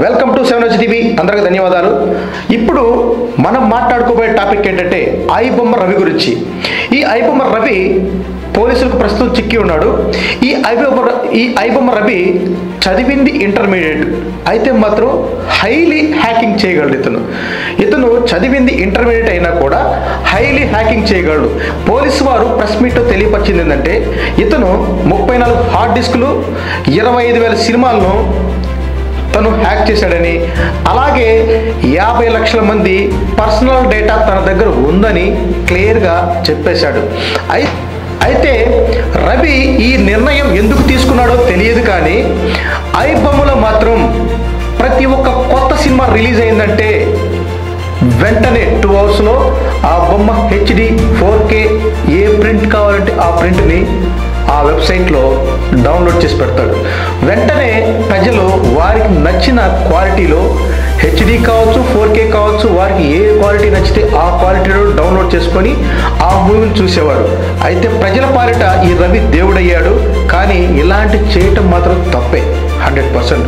Welcome to 7H TV. అందరికీ ధన్యవాదాలు. ఇప్పుడు మనం మాట్లాడుకోబోయే టాపిక్ ఏంటంటే ఐబొమ్మ రవి గురించి. ఈ ఐబొమ్మ రవి పోలీసులకు ప్రస్తుతం చిక్కి ఉన్నాడు. ఈ ఐబొమ్మ రవి చదివింది ఇంటర్మీడియట్, అయితే మాత్రం హైలీ హ్యాకింగ్ చేయగలడు. ఇతను చదివింది ఇంటర్మీడియట్ అయినా కూడా హైలీ హ్యాకింగ్ చేయగలడు. పోలీసు వారు ప్రెస్ మీట్లో తెలియపరిచింది ఏంటంటే ఇతను 34 హార్డ్ డిస్కులు 25,000 సినిమాలను తను హ్యాక్ చేశాడని, అలాగే 50 లక్షల మంది పర్సనల్ డేటా తన దగ్గర ఉందని క్లియర్గా చెప్పేశాడు. అయితే రవి ఈ నిర్ణయం ఎందుకు తీసుకున్నాడో తెలియదు, కానీ ఐబొమ్మలో మాత్రం ప్రతి ఒక్క కొత్త సినిమా రిలీజ్ అయిందంటే వెంటనే 2 అవర్స్లో ఆ బొమ్మ HD 4K ఏ ప్రింట్ కావాలంటే ఆ ప్రింట్ని ఆ వెబ్సైట్లో డౌన్లోడ్ చేసి పెడతాడు. వెంటనే ప్రజలు వారికి నచ్చిన క్వాలిటీలో HD కావచ్చు 4K కావచ్చు, వారికి ఏ క్వాలిటీ నచ్చితే ఆ క్వాలిటీలో డౌన్లోడ్ చేసుకొని ఆ మూవీని చూసేవారు. అయితే ప్రజల పాలిట ఈ రవి దేవుడయ్యాడు. కానీ ఇలాంటి చేయటం మాత్రం తప్పే 100%.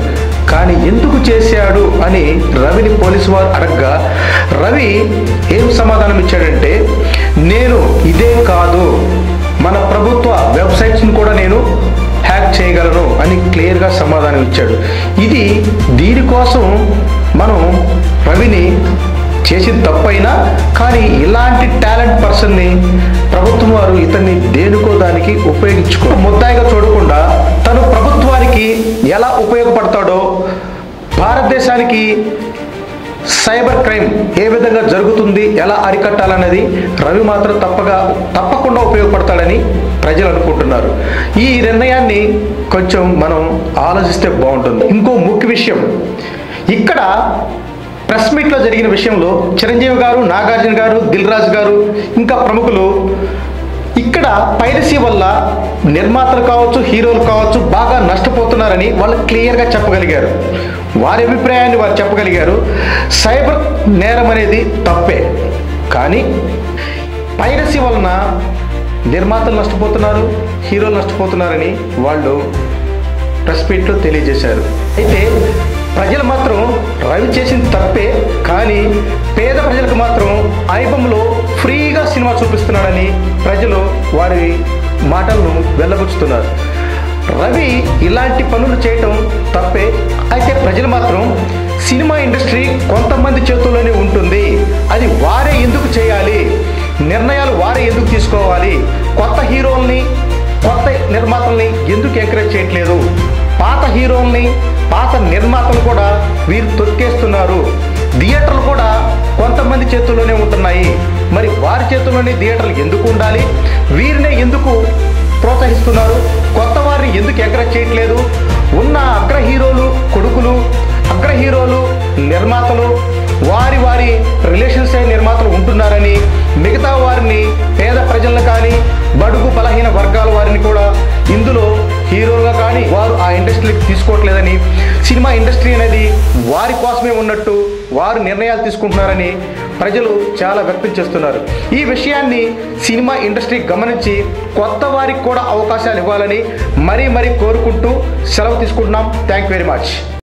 కానీ ఎందుకు చేశాడు అని రవిని పోలీసు వారు అడగగా రవి ఏం సమాధానం ఇచ్చాడంటే, నేను ఇదే కాదు మన ప్రభుత్వ వెబ్సైట్స్ని కూడా నేను హ్యాక్ చేయగలను అని క్లియర్గా సమాధానం ఇచ్చాడు. దీనికోసం మనం రవిని చేసిన తప్పైనా కానీ ఇలాంటి టాలెంట్ పర్సన్ని ప్రభుత్వం వారు ఇతన్ని దేనికో దానికి ఉపయోగించుకో ముద్దాయిగా చూడకుండా తను ప్రభుత్వానికి ఎలా ఉపయోగపడతాడో, భారతదేశానికి సైబర్ క్రైమ్ ఏ విధంగా జరుగుతుంది, ఎలా అరికట్టాలనేది రవి మాత్రం తప్పకుండా ఉపయోగపడతాడని ప్రజలు అనుకుంటున్నారు. ఈ నిర్ణయాన్ని కొంచెం మనం ఆలోచిస్తే బాగుంటుంది. ఇంకో ముఖ్య విషయం, ఇక్కడ ప్రెస్ మీట్లో జరిగిన విషయంలో చిరంజీవి గారు, నాగార్జున గారు, దిల్ రాజు గారు ఇంకా ప్రముఖులు ఇక్కడ పైరసీ వల్ల నిర్మాతలు కావచ్చు, హీరోలు కావచ్చు బాగా నష్టపోతున్నారని వాళ్ళు క్లియర్గా చెప్పగలిగారు. వారి అభిప్రాయాన్ని వారు చెప్పగలిగారు. సైబర్ నేరం అనేది తప్పే, కానీ పైరసీ వలన నిర్మాతలు నష్టపోతున్నారు, హీరోలు నష్టపోతున్నారని వాళ్ళు ప్రెస్ మీట్లో తెలియజేశారు. అయితే ప్రజలు మాత్రం రవి చేసిన తప్పే, కానీ పేద ప్రజలకు మాత్రం ఐబొమ్మలో ఫ్రీగా సినిమా చూపిస్తున్నాడని ప్రజలు వారి మాటలను వెళ్ళబుచ్చుతున్నారు. రవి ఇలాంటి పనులు చేయటం తప్పే, అయితే ప్రజలు మాత్రం సినిమా ఇండస్ట్రీ కొంతమంది చేతుల్లోనే ఉంటుంది, అది వారే ఎందుకు చేయాలి, నిర్ణయాలు వారే ఎందుకు తీసుకోవాలి, కొత్త హీరోల్ని కొత్త నిర్మాతల్ని ఎందుకు ఎంకరేజ్ చేయట్లేదు, పాత హీరోల్ని పాత నిర్మాతలు కూడా వీరు తొక్కేస్తున్నారు, థియేటర్లు కూడా కొంతమంది చేతుల్లోనే ఉంటున్నాయి, మరి వారి చేతుల్లోనే థియేటర్లు ఎందుకు ఉండాలి, వీరినే ఎందుకు ప్రోత్సహిస్తున్నారు, కొత్త వారిని ఎందుకు ఎంకరేజ్ చేయట్లేదు, ఉన్న అగ్ర హీరోలు కొడుకులు, అగ్ర హీరోలు నిర్మాతలు వారి రిలేషన్స్ అయిన నిర్మాతలు ఉంటున్నారని, మిగతా వారిని పేద ప్రజలను కానీ బడుగు బలహీన వర్గాల వారిని కూడా ఇందులో హీరోలుగా కానీ వారు ఆ ఇండస్ట్రీకి తీసుకోవట్లేదని, సినిమా ఇండస్ట్రీ అనేది వారి కోసమే ఉన్నట్టు వారు నిర్ణయాలు తీసుకుంటున్నారని ప్రజలు చాలా వ్యక్తం చేస్తున్నారు. ఈ విషయాన్ని సినిమా ఇండస్ట్రీ గమనించి కొత్త వారికి కూడా అవకాశాలు ఇవ్వాలని మరీ కోరుకుంటూ సెలవు తీసుకుంటున్నాం. Thank you very much.